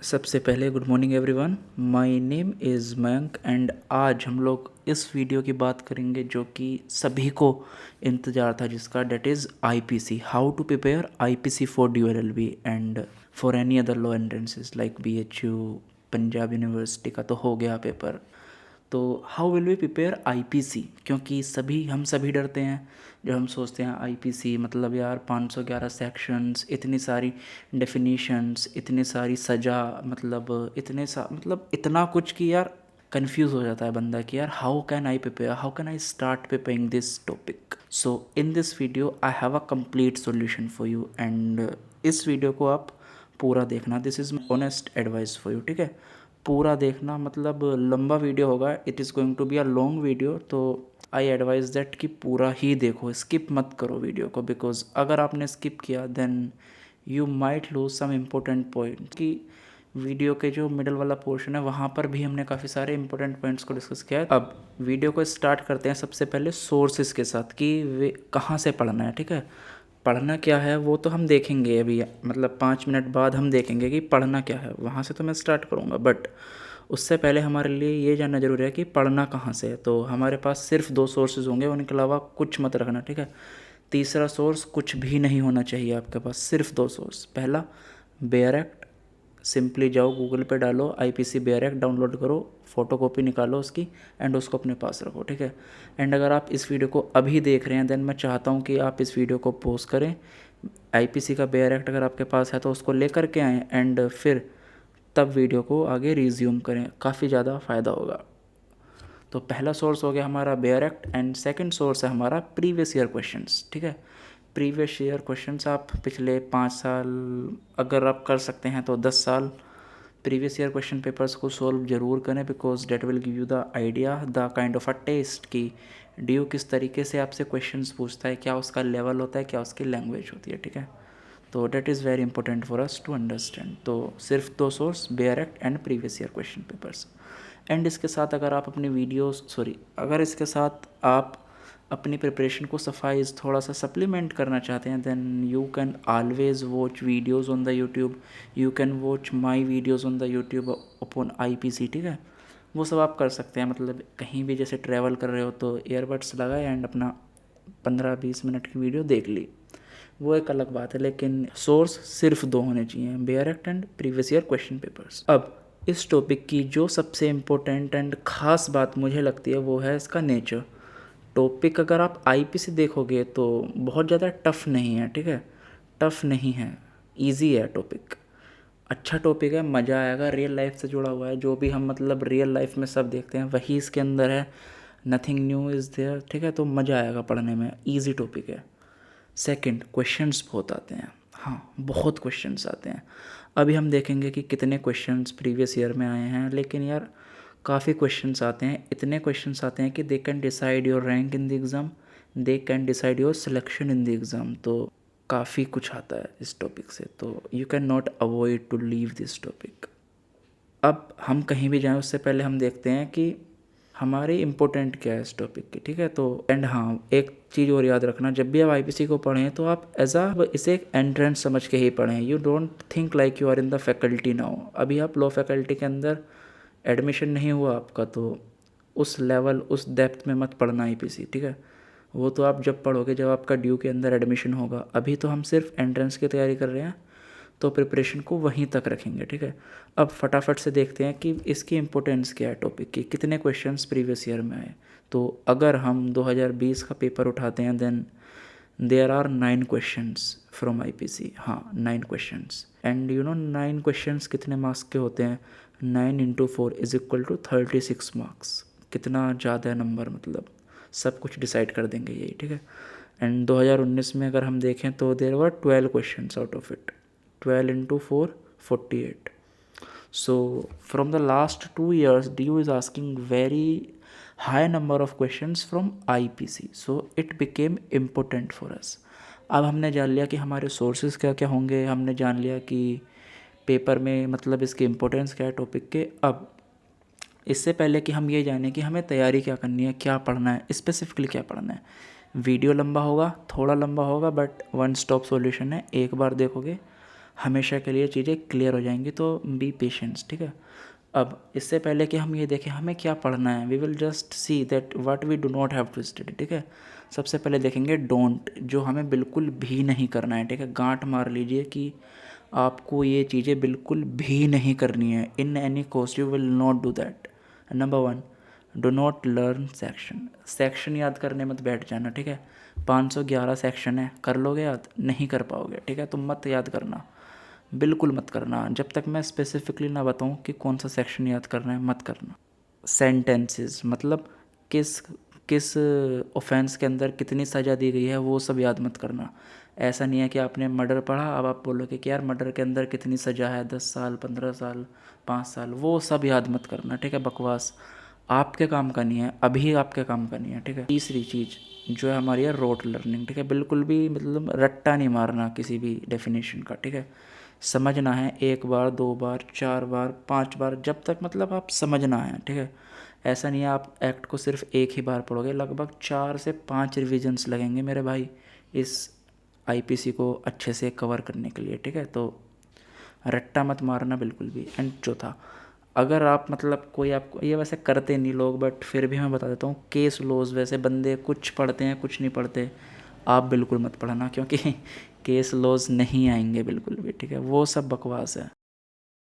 सबसे पहले good morning everyone, my name is Mayank and आज हम लोग इस वीडियो की बात करेंगे जो कि सभी को इंतज़ार था, जिसका date is IPC, how to prepare IPC for DU LLB and for any other law entrances like BHU, Punjab university का तो हो गया पेपर। तो how will we prepare IPC, क्योंकि हम सभी डरते हैं जब हम सोचते हैं आईपीसी मतलब यार 511 सेक्शंस, इतनी सारी डेफिनीशंस, इतनी सारी सज़ा, मतलब इतना कुछ कि यार कंफ्यूज हो जाता है बंदा कि यार how can I prepare, how can I start preparing this topic. So in this video I have a complete solution for you and इस वीडियो को आप पूरा देखना, this is honest advice for you, ठीक है। पूरा देखना, मतलब लंबा वीडियो होगा, it is going to be a long video, तो आई एडवाइज दैट कि पूरा ही देखो, स्किप मत करो वीडियो को, बिकॉज अगर आपने स्किप किया then you might lose some important point. कि वीडियो के जो मिडल वाला पोर्शन है वहाँ पर भी हमने काफ़ी सारे इंपॉर्टेंट पॉइंट्स को डिस्कस किया है। अब वीडियो को स्टार्ट करते हैं सबसे पहले सोर्सेज के साथ कि वे कहाँ से पढ़ना है, ठीक है। पढ़ना क्या है वो तो हम देखेंगे अभी, मतलब 5 मिनट बाद हम देखेंगे कि पढ़ना क्या है, वहाँ से तो मैं स्टार्ट करूँगा। बट उससे पहले हमारे लिए ये जानना ज़रूरी है कि पढ़ना कहाँ से है। तो हमारे पास सिर्फ 2 सोर्सेज होंगे, उनके अलावा कुछ मत रखना, ठीक है। तीसरा सोर्स कुछ भी नहीं होना चाहिए आपके पास, सिर्फ 2 सोर्स। पहला बेयर एक्ट, सिंपली जाओ गूगल पे डालो आईपीसी बेयर एक्ट, डाउनलोड करो, फोटोकॉपी निकालो उसकी एंड उसको अपने पास रखो, ठीक है। एंड अगर आप इस वीडियो को अभी देख रहे हैं देन मैं चाहता हूँ कि आप इस वीडियो को पॉज करें, आईपीसी का बेयर एक्ट अगर आपके पास है तो उसको लेकर के आएँ एंड फिर तब वीडियो को आगे रिज्यूम करें, काफ़ी ज़्यादा फ़ायदा होगा। तो पहला सोर्स हो गया हमारा bear act and second source है हमारा प्रीवियस ईयर क्वेश्चंस, ठीक है। प्रीवियस ईयर क्वेश्चंस आप पिछले 5 साल, अगर आप कर सकते हैं तो 10 साल प्रीवियस ईयर क्वेश्चन पेपर्स को सोल्व जरूर करें, because that will give you the idea, the kind of a test कि डी किस तरीके से आपसे क्वेश्चंस पूछता है, क्या उसका लेवल होता है, क्या उसकी लैंग्वेज होती है, ठीक है। तो that is very important for us to understand. तो सिर्फ 2 source, bare act and previous year question papers. And इसके साथ अगर आप अपनी अगर इसके साथ आप अपनी प्रिपरेशन को सफाइज थोड़ा सा सप्लीमेंट करना चाहते हैं then you can always watch videos on the YouTube, you can watch my videos on the YouTube upon IPC, ठीक है। वो सब आप कर सकते हैं, मतलब कहीं भी जैसे ट्रैवल कर रहे हो तो ईयरबड्स लगाए एंड अपना 15-20 मिनट की वीडियो देख ली, वो एक अलग बात है। लेकिन सोर्स सिर्फ 2 होने चाहिए, bear act and previous year question papers. अब इस टॉपिक की जो सबसे इम्पोर्टेंट एंड ख़ास बात मुझे लगती है वो है इसका नेचर। टॉपिक अगर आप आईपीसी देखोगे तो बहुत ज़्यादा टफ़ नहीं है, ठीक है। टफ़ नहीं है, इजी है टॉपिक, अच्छा टॉपिक है, मज़ा आएगा, रियल लाइफ से जुड़ा हुआ है, जो भी हम मतलब रियल लाइफ में सब देखते हैं वही इसके अंदर है, नथिंग न्यू इज़ देयर, ठीक है। तो मज़ा आएगा पढ़ने में, ईजी टॉपिक है। सेकंड, क्वेश्चंस बहुत आते हैं, हाँ बहुत क्वेश्चंस आते हैं। अभी हम देखेंगे कि कितने क्वेश्चंस प्रीवियस ईयर में आए हैं, लेकिन यार काफ़ी क्वेश्चंस आते हैं, इतने क्वेश्चंस आते हैं कि they can decide your rank in the exam, they can decide your selection in the exam. तो काफ़ी कुछ आता है इस टॉपिक से, तो you can not avoid to leave this topic. अब हम कहीं भी जाएं उससे पहले हम देखते हैं कि हमारे इम्पोर्टेंट क्या है इस टॉपिक की, ठीक है। तो एंड हाँ, एक चीज़ और याद रखना, जब भी आप आईपीसी को पढ़ें तो आप इसे एक एंट्रेंस समझ के ही पढ़ें। You don't think like you are in the faculty now. अभी आप लॉ फैकल्टी के अंदर एडमिशन नहीं हुआ आपका, तो उस लेवल उस डेप्थ में मत पढ़ना आईपीसी, ठीक है। वो तो आप जब पढ़ोगे जब आपका ड्यू के अंदर एडमिशन होगा, अभी तो हम सिर्फ एंट्रेंस की तैयारी कर रहे हैं, तो प्रिपरेशन को वहीं तक रखेंगे, ठीक है। अब फटाफट से देखते हैं कि इसकी इम्पोर्टेंस क्या है टॉपिक की, कितने क्वेश्चंस प्रीवियस ईयर में आए। तो अगर हम 2020 का पेपर उठाते हैं then there are 9 questions from IPC, हाँ 9 questions. And you know 9 questions कितने मार्क्स के होते हैं, 9 into 4 is equal to 36 marks. कितना ज़्यादा नंबर, मतलब सब कुछ डिसाइड कर देंगे यही, ठीक है। एंड 2019 में अगर हम देखें तो there were 12 questions out of it, 12 into 4 48. So from the last 2 years DU is asking very high number of questions from IPC, so it became important for us. अब हमने जान लिया कि हमारे सोर्सेज क्या क्या होंगे, हमने जान लिया कि पेपर में मतलब इसकी इम्पोर्टेंस क्या है टॉपिक के। अब इससे पहले कि हम ये जानें कि हमें तैयारी क्या करनी है, क्या पढ़ना है, स्पेसिफिकली क्या पढ़ना है, वीडियो लंबा होगा, थोड़ा लंबा होगा, बट वन स्टॉप सॉल्यूशन है, एक बार देखोगे हमेशा के लिए चीज़ें क्लियर हो जाएंगी, तो बी पेशेंस, ठीक है। अब इससे पहले कि हम ये देखें हमें क्या पढ़ना है, we will just see that what we do not have to study, ठीक है। सबसे पहले देखेंगे डोंट, जो हमें बिल्कुल भी नहीं करना है, ठीक है। गांठ मार लीजिए कि आपको ये चीज़ें बिल्कुल भी नहीं करनी है, in any cost you will not do that. Number 1, do not learn section. Section याद करने मत बैठ जाना, ठीक है। 511 सेक्शन है, कर लोगे याद? नहीं कर पाओगे, ठीक है। तुम मत याद करना, बिल्कुल मत करना, जब तक मैं स्पेसिफिकली ना बताऊँ कि कौन सा सेक्शन याद करना है, मत करना। सेंटेंसेस मतलब किस किस ऑफेंस के अंदर कितनी सज़ा दी गई है, वो सब याद मत करना। ऐसा नहीं है कि आपने मर्डर पढ़ा, अब आप बोलोगे कि यार मर्डर के अंदर कितनी सज़ा है, 10 साल, 15 साल, 5 साल, वो सब याद मत करना, ठीक है। बकवास आपके काम का नहीं है, अभी आपके काम का नहीं है, ठीक है। तीसरी चीज़ जो है हमारी है रोट लर्निंग, ठीक है। बिल्कुल भी मतलब रट्टा नहीं मारना किसी भी डेफिनेशन का, ठीक है। समझना है 1 बार, 2 बार, 4 बार, 5 बार, जब तक मतलब आप समझना है, ठीक है। ऐसा नहीं है आप एक्ट को सिर्फ एक ही बार पढ़ोगे, लगभग 4 से 5 रिविजन्स लगेंगे मेरे भाई इस आईपीसी को अच्छे से कवर करने के लिए, ठीक है। तो रट्टा मत मारना बिल्कुल भी। एंड चौथा, अगर आप मतलब कोई आपको, ये वैसे करते नहीं लोग बट फिर भी मैं बता देता हूँ, केस लॉज वैसे बंदे कुछ पढ़ते हैं कुछ नहीं पढ़ते, आप बिल्कुल मत पढ़ना, क्योंकि केस लॉज नहीं आएंगे बिल्कुल भी, ठीक है। वो सब बकवास है।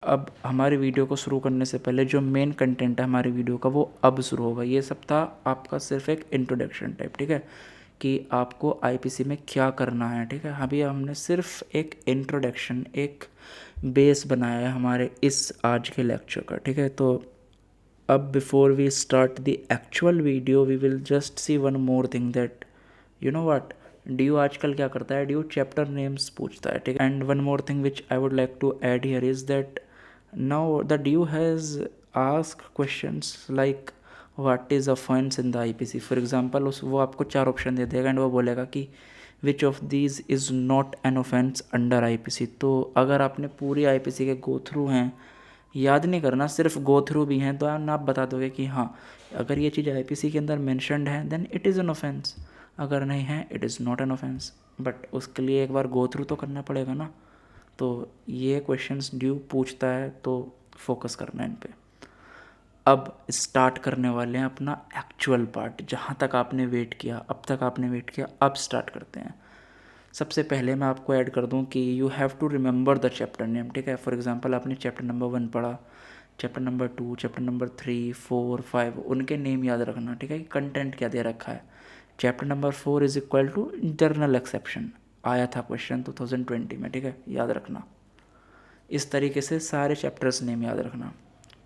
अब हमारी वीडियो को शुरू करने से पहले जो मेन कंटेंट है हमारी वीडियो का वो अब शुरू होगा। ये सब था आपका सिर्फ एक इंट्रोडक्शन टाइप, ठीक है, कि आपको आईपीसी में क्या करना है, ठीक है। अभी हमने सिर्फ एक इंट्रोडक्शन, एक बेस बनाया है हमारे इस आज के लेक्चर का, ठीक है। तो अब before we start the actual video we will just see one more thing that you know what, DU आजकल क्या करता है, ड्यू चैप्टर नेम्स पूछता है, ठीक है। And one more thing which I would like to add here is that now the DU has ask questions like what is offence in the IPC. For example उस वो आपको 4 option दे देगा and वो बोलेगा कि which of these is not an offence under IPC. तो अगर आपने पूरी आईपीसी के गो थ्रू हैं, याद नहीं करना, सिर्फ गो थ्रू भी हैं, तो आप बता दोगे कि हाँ अगर ये चीज़ आईपीसी के अंदर मेंशन्ड है then it is an offence, अगर नहीं है it is not an offence. But उसके लिए एक बार गो थ्रू तो करना पड़ेगा ना। तो ये क्वेश्चंस ड्यू पूछता है तो फोकस करना है इन पे। अब स्टार्ट करने वाले हैं अपना एक्चुअल पार्ट, जहाँ तक आपने वेट किया, अब तक आपने वेट किया, अब स्टार्ट करते हैं। सबसे पहले मैं आपको ऐड कर दूं कि you have to remember the chapter name, ठीक है। फॉर एग्जांपल आपने चैप्टर नंबर 1 पढ़ा, चैप्टर नंबर 2, चैप्टर नंबर 3, 4, 5, उनके नेम याद रखना, ठीक है, कि कंटेंट क्या दे रखा है। Chapter number 4 is equal to general exception, आया था क्वेश्चन 2020 में, ठीक है, याद रखना। इस तरीके से सारे चैप्टर्स नेम याद रखना,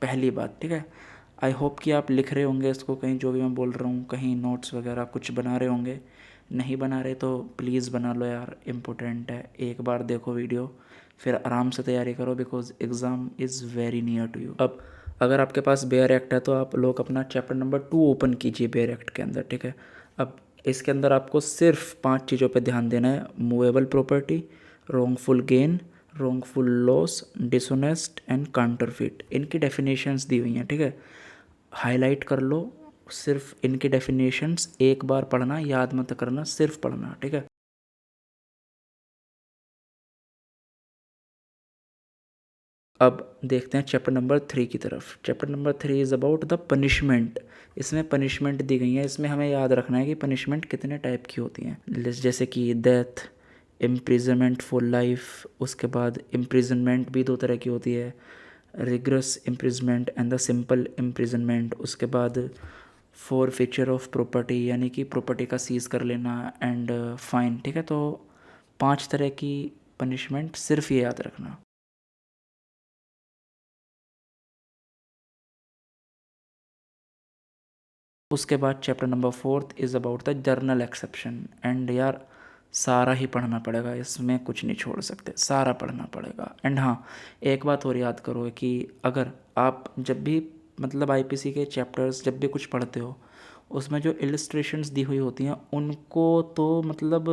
पहली बात, ठीक है। आई होप कि आप लिख रहे होंगे इसको कहीं, जो भी मैं बोल रहा हूँ, कहीं नोट्स वगैरह कुछ बना रहे होंगे। नहीं बना रहे तो प्लीज़ बना लो यार, इम्पोर्टेंट है। एक बार देखो वीडियो फिर आराम से तैयारी करो, because exam is very near to you. अब अगर आपके पास बेयर एक्ट है तो आप लोग अपना चैप्टर नंबर 2 ओपन कीजिए बेयर एक्ट के अंदर, ठीक है। अब इसके अंदर आपको सिर्फ 5 चीज़ों पे ध्यान देना है: movable property, wrongful gain, wrongful loss, dishonest and counterfeit. इनकी डेफिनेशंस दी हुई हैं, ठीक है, हाईलाइट कर लो। सिर्फ इनकी डेफिनेशंस एक बार पढ़ना, याद मत करना, सिर्फ पढ़ना, ठीक है। अब देखते हैं चैप्टर नंबर 3 की तरफ। Chapter number 3 is about the punishment. इसमें पनिशमेंट दी गई है, इसमें हमें याद रखना है कि पनिशमेंट कितने टाइप की होती हैं, जैसे कि डेथ, इम्प्रिजनमेंट फॉर लाइफ, उसके बाद इम्प्रिजनमेंट भी 2 तरह की होती है, rigorous imprisonment and the simple imprisonment. उसके बाद फॉर फीचर ऑफ प्रॉपर्टी, यानी कि प्रॉपर्टी का सीज कर लेना, एंड फाइन, ठीक है। तो 5 तरह की पनिशमेंट, सिर्फ ये याद रखना। उसके बाद chapter number 4 is about the journal exception. And यार सारा ही पढ़ना पड़ेगा, इसमें कुछ नहीं छोड़ सकते, सारा पढ़ना पड़ेगा। एंड हाँ, एक बात और याद करो कि अगर आप जब भी मतलब आईपीसी के चैप्टर्स जब भी कुछ पढ़ते हो, उसमें जो इलस्ट्रेशंस दी हुई होती हैं उनको तो मतलब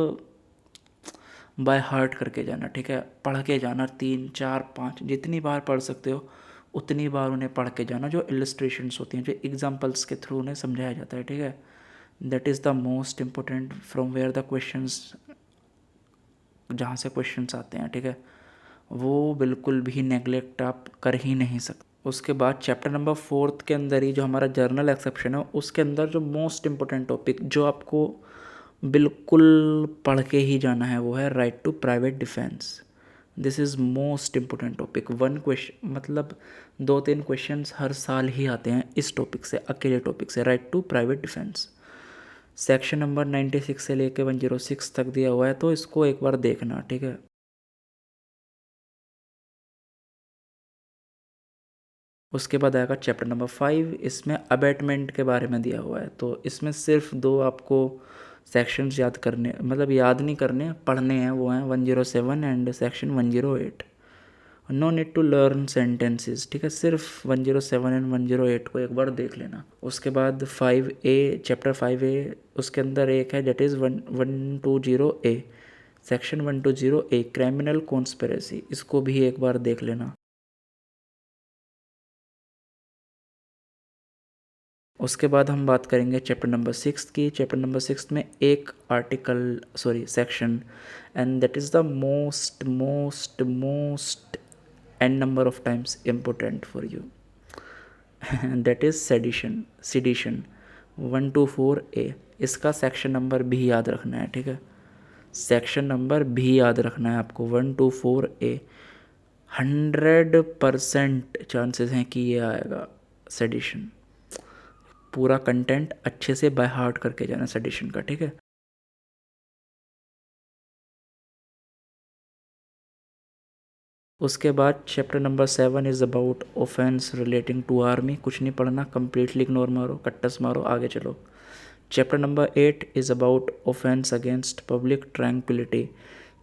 बाय हार्ट करके जाना, ठीक है। पढ़ के जाना, 3, 4, 5 जितनी बार पढ़ सकते हो उतनी बार उन्हें पढ़ के जाना, जो इलस्ट्रेशंस होती हैं, जो एग्जांपल्स के थ्रू उन्हें समझाया जाता है, ठीक है। That is the most important, from where the questions, जहाँ से क्वेश्चंस आते हैं, ठीक है, वो बिल्कुल भी नेगलेक्ट आप कर ही नहीं सकते। उसके बाद चैप्टर नंबर 4 के अंदर ही जो हमारा जर्नल एक्सेप्शन है उसके अंदर जो मोस्ट इम्पोर्टेंट टॉपिक जो आपको बिल्कुल पढ़ के ही जाना है वो है right to private defence. This is most important topic. One question मतलब 2-3 क्वेश्चंस हर साल ही आते हैं इस टॉपिक से, अकेले टॉपिक से, right to private defence. Section number 96 से लेके 106 तक दिया हुआ है, तो इसको एक बार देखना, ठीक है। उसके बाद आएगा चैप्टर नंबर 5, इसमें अबैटमेंट के बारे में दिया हुआ है। तो इसमें सिर्फ 2 आपको सेक्शंस याद करने, मतलब याद नहीं करने, पढ़ने हैं। वो हैं 107 and section 108। No need to learn sentences, ठीक है, सिर्फ 107 एंड 108 को एक बार देख लेना। उसके बाद 5A, चैप्टर 5A, उसके अंदर एक है that is 120A, section 120A criminal conspiracy, इसको भी एक बार देख लेना। उसके बाद हम बात करेंगे चैप्टर नंबर 6 की। चैप्टर नंबर 6 में एक section, and that is the most most most an number of times important for you, that is sedition 124A। इसका सेक्शन नंबर भी याद रखना है, ठीक है, सेक्शन नंबर भी याद रखना है आपको, 124A। 100% चांसेस हैं कि ये आएगा सेडिशन। पूरा कंटेंट अच्छे से बाय हार्ट करके जाना सेडिशन का, ठीक है। उसके बाद chapter number 7 is about offence relating to army. कुछ नहीं पढ़ना, कम्प्लीटली इग्नोर मारो, कट्टस मारो, आगे चलो। Chapter number 8 is about offence against public tranquillity.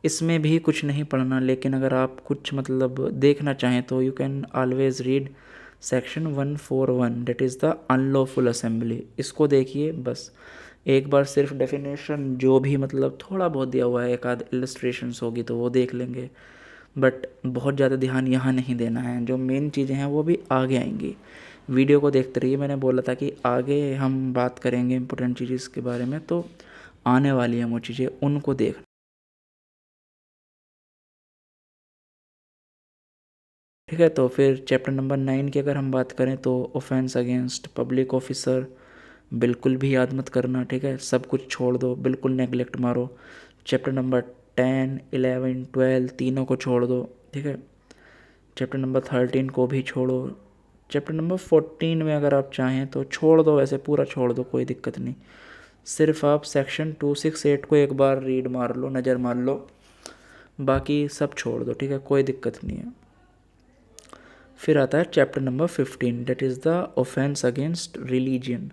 इसमें भी कुछ नहीं पढ़ना, लेकिन अगर आप कुछ मतलब देखना चाहें तो you can always read section 141, that is the unlawful assembly. इसको देखिए बस एक बार, सिर्फ डेफिनेशन जो भी मतलब थोड़ा बहुत दिया हुआ है, एक आध इलस्ट्रेशंस होगी तो वो देख लेंगे, बट बहुत ज़्यादा ध्यान यहाँ नहीं देना है। जो मेन चीज़ें हैं वो भी आगे आएंगी। वीडियो को देखते रहिए, मैंने बोला था कि आगे हम बात करेंगे इंपॉर्टेंट चीज़ के बारे में, तो आने वाली हैं वो चीज़ें, उनको देख। ठीक है, तो फिर चैप्टर नंबर 9 की अगर हम बात करें तो ऑफेंस अगेंस्ट पब्लिक ऑफिसर बिल्कुल भी याद मत करना, ठीक है, सब कुछ छोड़ दो, बिल्कुल नेगलेक्ट मारो। चैप्टर नंबर 10, 11, 12 तीनों को छोड़ दो, ठीक है। चैप्टर नंबर 13 को भी छोड़ो। चैप्टर नंबर 14 में अगर आप चाहें तो छोड़ दो, वैसे पूरा छोड़ दो, कोई दिक्कत नहीं। सिर्फ आप सेक्शन 268 को एक बार रीड मार लो, नज़र मार लो, बाकी सब छोड़ दो, ठीक है, कोई दिक्कत नहीं है। फिर आता है chapter number 15, that is the offence against religion.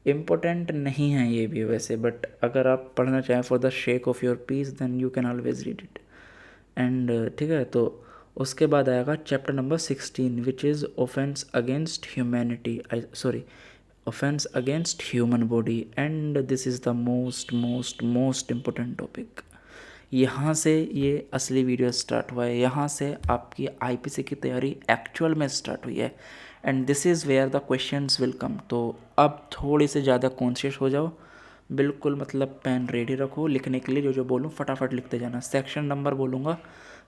Important नहीं है ये भी वैसे, बट अगर आप पढ़ना चाहें for the shake of your peace then you can always read it and, ठीक है। तो उसके बाद आएगा chapter number 16 which is offence against humanity, offence against human body, and this is the most most most important topic. यहाँ से ये असली वीडियो स्टार्ट हुआ है, यहाँ से आपकी आईपीसी की तैयारी एक्चुअल में स्टार्ट हुई है, and this is where the questions will come. तो अब थोड़ी से ज़्यादा कॉन्शियस हो जाओ, बिल्कुल मतलब पेन रेडी रखो लिखने के लिए, जो जो बोलूँ फटाफट लिखते जाना। सेक्शन नंबर बोलूँगा,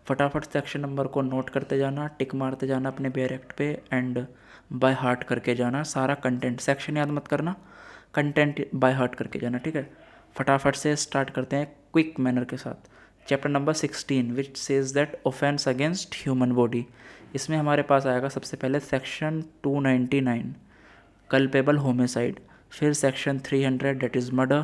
फटाफट सेक्शन नंबर को नोट करते जाना, टिक मारते जाना अपने बैरेक्ट पे, एंड बाय हार्ट करके जाना सारा कंटेंट। सेक्शन याद मत करना, कंटेंट बाय हार्ट करके जाना, ठीक है। फटाफट से स्टार्ट करते हैं क्विक मैनर के साथ। Chapter number 16 which says that offence against human body. इसमें हमारे पास आएगा सबसे पहले सेक्शन 299 कल्पेबल होमिसाइड, फिर सेक्शन 300 डेट इज़ मर्डर।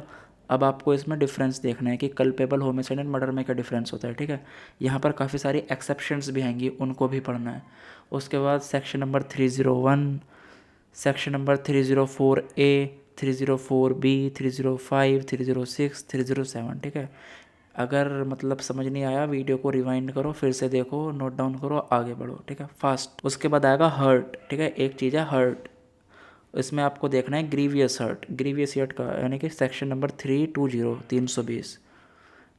अब आपको इसमें डिफरेंस देखना है कि कल्पेबल होमिसाइड एंड मर्डर में क्या डिफरेंस होता है, ठीक है। यहाँ पर काफ़ी सारी एक्सेप्शंस भी आएंगी, उनको भी पढ़ना है। उसके बाद section number 301, section number 304A, 304B, 305, 306, 307, ठीक है। अगर मतलब समझ नहीं आया, वीडियो को रिवाइंड करो, फिर से देखो, नोट डाउन करो, आगे बढ़ो, ठीक है, फास्ट। उसके बाद आएगा हर्ट, ठीक है, एक चीज़ है हर्ट, इसमें आपको देखना है ग्रीवियस हर्ट, ग्रीवियस हर्ट का यानी कि सेक्शन नंबर 320, 320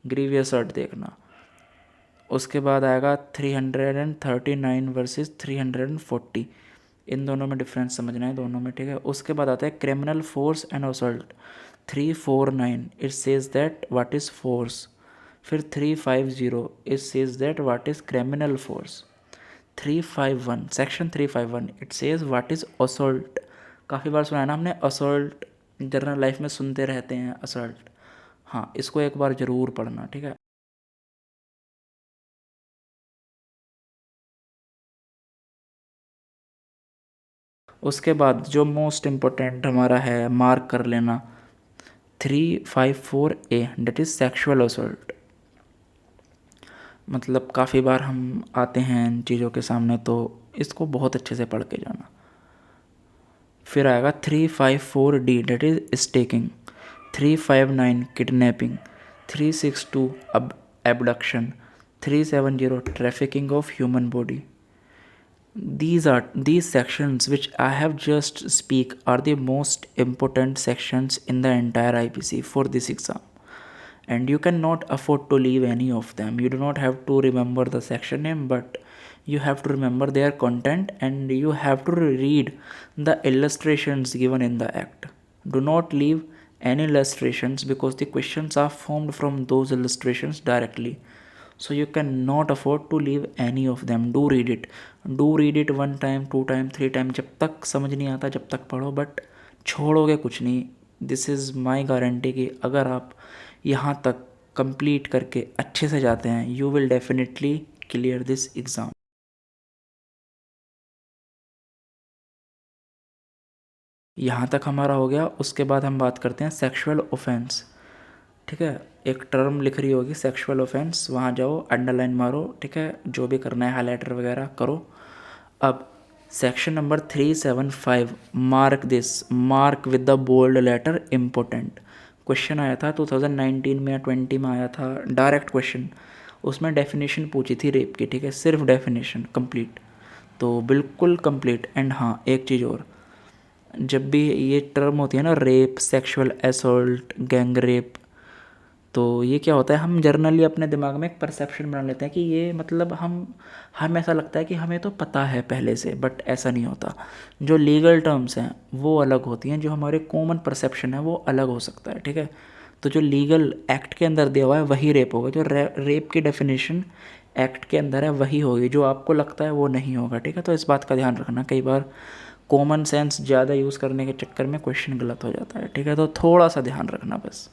ग्रीवियस हर्ट देखना। उसके बाद आएगा 339 वर्सेस 340, इन दोनों में डिफरेंस समझना है दोनों में, ठीक है। उसके बाद आता है criminal force and assault 349, it says that what is force, फिर 350 it says that what is criminal force. 351 section 351 it says what is assault. काफ़ी बार सुना है ना हमने असॉल्ट, जनरल लाइफ में सुनते रहते हैं असॉल्ट। हाँ, इसको एक बार ज़रूर पढ़ना, ठीक है। उसके बाद जो मोस्ट इम्पोर्टेंट हमारा है, मार्क कर लेना, 354A that is sexual assault. मतलब काफ़ी बार हम आते हैं इन चीज़ों के सामने, तो इसको बहुत अच्छे से पढ़ के जाना। फिर आएगा 354D that is staking, 359 kidnapping, 362 अब abduction, 370 trafficking of human body. These sections which I have just speak are the most important sections in the entire IPC for this exam, and you cannot afford to leave any of them. You do not have to remember the section name, but you have to remember their content, and you have to read the illustrations given in the act. Do not leave any illustrations because the questions are formed from those illustrations directly, so you cannot afford to leave any of them. Do read it 1 time, 2 time, 3 time, जब तक समझ नहीं आता जब तक पढ़ो, but छोड़ोगे कुछ नहीं। दिस इज़ माई गारंटी कि अगर आप यहाँ तक कंप्लीट करके अच्छे से जाते हैं, you will definitely clear this exam. यहाँ तक हमारा हो गया। उसके बाद हम बात करते हैं सेक्सुअल ऑफेंस, ठीक है। एक टर्म लिख रही होगी सेक्सुअल ऑफेंस, वहाँ जाओ, अंडरलाइन मारो, ठीक है, जो भी करना है हाईलाइटर वगैरह करो। अब section number 375, mark this, mark with the bold letter important. Question आया था 2019 में या 20 में आया था, डायरेक्ट क्वेश्चन। उसमें डेफिनेशन पूछी थी रेप की, ठीक है, सिर्फ डेफिनेशन कंप्लीट, तो बिल्कुल कंप्लीट। एंड हाँ, एक चीज़ और, जब भी ये टर्म होती है ना, rape, sexual assault, gang rape, तो ये क्या होता है, हम जर्नली अपने दिमाग में एक परसेप्शन बना लेते हैं कि ये मतलब हम ऐसा लगता है कि हमें तो पता है पहले से, बट ऐसा नहीं होता। जो लीगल टर्म्स हैं वो अलग होती हैं, जो हमारे कॉमन परसेप्शन है वो अलग हो सकता है, ठीक है। तो जो लीगल एक्ट के अंदर दिया हुआ है वही रेप होगा, जो रेप की डेफिनेशन एक्ट के अंदर है वही होगी, जो आपको लगता है वो नहीं होगा, ठीक है। तो इस बात का ध्यान रखना, कई बार कॉमन सेंस ज़्यादा यूज़ करने के चक्कर में क्वेश्चन गलत हो जाता है, ठीक है। तो थोड़ा सा ध्यान रखना बस।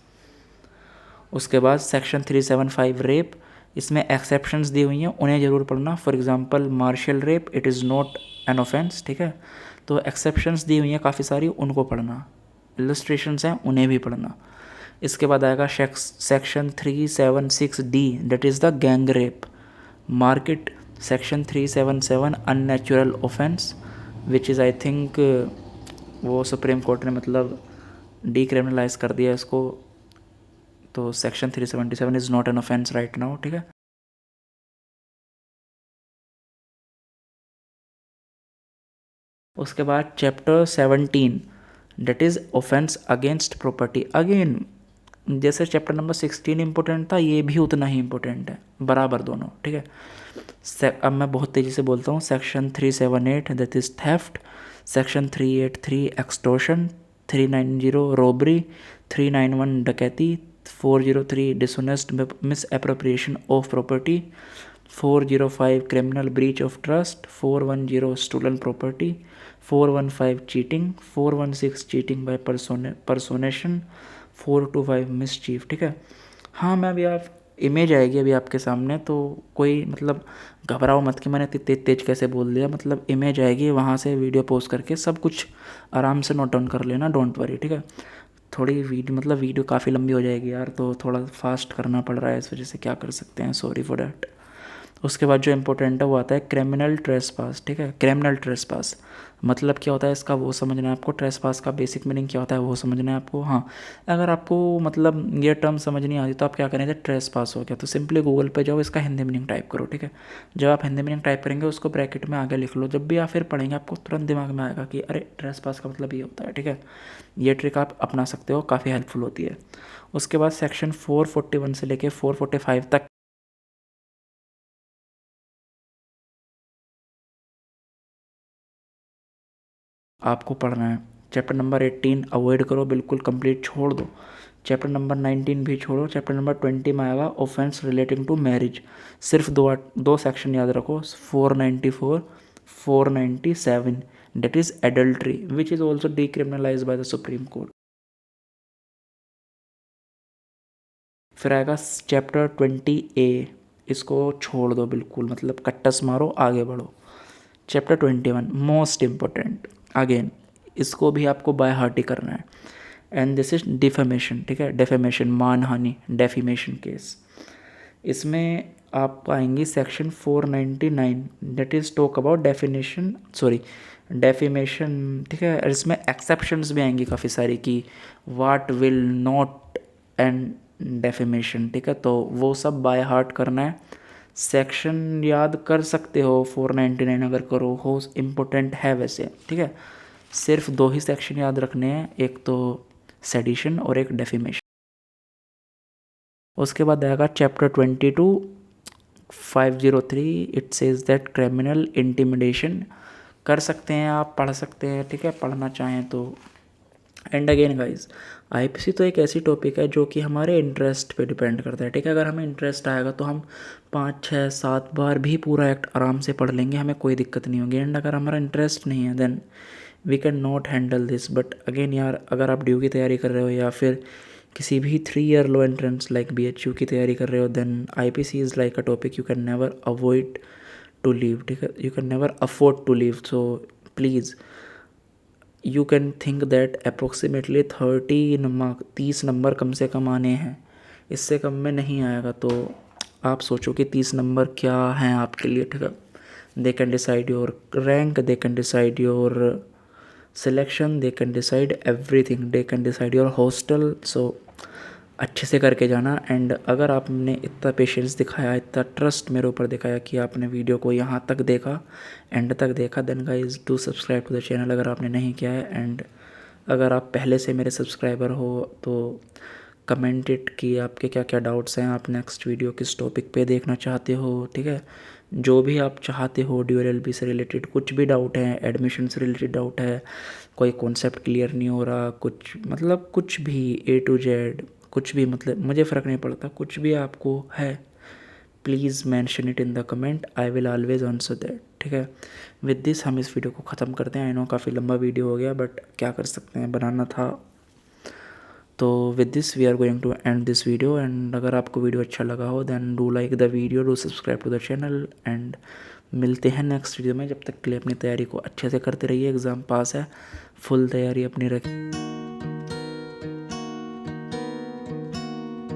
उसके बाद सेक्शन 375 रेप, इसमें एक्सेप्शंस दी हुई हैं, उन्हें ज़रूर पढ़ना। For example marshal rape, it is not an offence, ठीक है। तो एक्सेप्शंस दी हुई हैं काफ़ी सारी, उनको पढ़ना। इलस्ट्रेशंस हैं, उन्हें भी पढ़ना। इसके बाद आएगा section 376D that is the gang rape, market. Section 377 unnatural offence, which is I think वो सुप्रीम कोर्ट ने मतलब डीक्रिमिनलाइज कर दिया इसको, तो section 377 is not an offence right now, ठीक है। उसके बाद chapter 17 that is offence against property. Again जैसे चैप्टर नंबर 16 इंपॉर्टेंट था, ये भी उतना ही इंपॉर्टेंट है, बराबर दोनों, ठीक है। अब मैं बहुत तेज़ी से बोलता हूँ। Section 378 that is theft, section 383 extortion, 390 robbery, 391 डकैती, 403 dishonest miss appropriation of property, 405 criminal breach of trust, 410 stolen property, 415 cheating, 416 cheating by personation, 425 mischief, ठीक है। हाँ, मैं अभी आप इमेज आएगी अभी आपके सामने, तो कोई मतलब घबराओ मत कि मैंने तेज तेज कैसे बोल दिया, मतलब इमेज आएगी, वहाँ से वीडियो पोस्ट करके सब कुछ आराम से नोट डाउन कर लेना, डोंट वरी, ठीक है। थोड़ी वीडियो काफ़ी लंबी हो जाएगी यार, तो थोड़ा फास्ट करना पड़ रहा है, इस वजह से क्या कर सकते हैं, सॉरी फॉर डैट। उसके बाद जो इम्पोर्टेंट है वो आता है क्रिमिनल ट्रेसपास, ठीक है। क्रिमिनल ट्रेसपास मतलब क्या होता है इसका वो समझना है आपको, ट्रेसपास का बेसिक मीनिंग क्या होता है वो समझना है आपको। हाँ, अगर आपको मतलब ये टर्म समझ नहीं आती तो आप क्या करेंगे, ट्रेसपास हो गया तो सिंपली गूगल पे जाओ, इसका हिंदी मीनिंग टाइप करो, ठीक है। जब आप हिंदी मीनिंग टाइप करेंगे उसको ब्रैकेट में आगे लिख लो, जब भी आप फिर पढ़ेंगे आपको तुरंत दिमाग में आएगा कि अरे ट्रेसपास का मतलब ये होता है, ठीक है। ये ट्रिक आप अपना सकते हो, काफ़ी हेल्पफुल होती है। उसके बाद सेक्शन 441 से लेके 445 तक आपको पढ़ना है। चैप्टर नंबर 18 अवॉइड करो, बिल्कुल कंप्लीट छोड़ दो। चैप्टर नंबर 19 भी छोड़ो, चैप्टर नंबर 20 में आएगा ऑफेंस रिलेटिंग टू मैरिज। सिर्फ दो सेक्शन याद रखो, 494, 497, that is adultery which is also decriminalized by the Supreme Court। फिर आएगा चैप्टर 20A, इसको छोड़ दो बिल्कुल, मतलब कट्टस मारो आगे बढ़ो। चैप्टर 21 मोस्ट इम्पोर्टेंट, अगेन इसको भी आपको बाय हार्ट ही करना है, एंड दिस इज डिफेमेशन। ठीक है, डेफेमेशन, मानहानि, डेफिमेशन केस। इसमें आप आएंगी section 499, that is talk about definition, sorry defamation. ठीक है, और इसमें एक्सेप्शंस भी आएंगी काफ़ी सारी कि what will not and defamation. ठीक है, तो वो सब बाय हार्ट करना है। सेक्शन याद कर सकते हो 499 अगर करो, हो इम्पोर्टेंट है वैसे। ठीक है, सिर्फ 2 ही सेक्शन याद रखने हैं, एक तो सेडिशन और एक डेफिमेशन। उसके बाद आएगा chapter 22, 503, it says that criminal intimidation. कर सकते हैं आप, पढ़ सकते हैं। ठीक है, पढ़ना चाहें तो। एंड अगेन गाइज, आईपीसी तो एक ऐसी टॉपिक है जो कि हमारे इंटरेस्ट पे डिपेंड करता है। ठीक है, अगर हमें इंटरेस्ट आएगा तो हम 5, 6, 7 बार भी पूरा एक्ट आराम से पढ़ लेंगे, हमें कोई दिक्कत नहीं होगी। एंड अगर हमारा इंटरेस्ट नहीं है then we can not handle this. But again यार, अगर आप ड्यू की तैयारी कर रहे हो या फिर किसी भी 3 year law entrance like BHU की तैयारी कर रहे हो, then IPC is like a topic you can never avoid to leave. ठीक है, you can never afford to leave. So please you can think that approximately 30 number कम से कम आने हैं, इससे कम में नहीं आएगा। तो आप सोचो कि 30 नंबर क्या हैं आपके लिए। ठीक है, they can decide your rank, they can decide your selection, they can decide everything, they can decide your hostel. So अच्छे से करके जाना। एंड अगर आपने इतना पेशेंस दिखाया, इतना ट्रस्ट मेरे ऊपर दिखाया कि आपने वीडियो को यहाँ तक देखा, एंड तक देखा, then guys do subscribe to the channel अगर आपने नहीं किया है। एंड अगर आप पहले से मेरे सब्सक्राइबर हो तो कमेंट इट कि आपके क्या क्या डाउट्स हैं, आप नेक्स्ट वीडियो किस टॉपिक पे देखना चाहते हो। ठीक है, जो भी आप चाहते हो, DLLB से रिलेटेड कुछ भी डाउट है, एडमिशन से रिलेटेड डाउट है, कोई कॉन्सेप्ट क्लियर नहीं हो रहा, कुछ मतलब कुछ भी A to Z, कुछ भी, मतलब मुझे फ़र्क नहीं पड़ता, कुछ भी आपको है, please mention it in the comment, I will always answer that. ठीक है, विद दिस हम इस वीडियो को ख़त्म करते हैं। आई नो काफ़ी लंबा वीडियो हो गया, बट क्या कर सकते हैं, बनाना था। तो with this we are going to end this video. And अगर आपको वीडियो अच्छा लगा हो then do like the video, do subscribe to the channel, and मिलते हैं नेक्स्ट वीडियो में। जब तक के लिए अपनी तैयारी को अच्छे से करते रहिए, एग्ज़ाम पास है, फुल तैयारी अपनी रखें।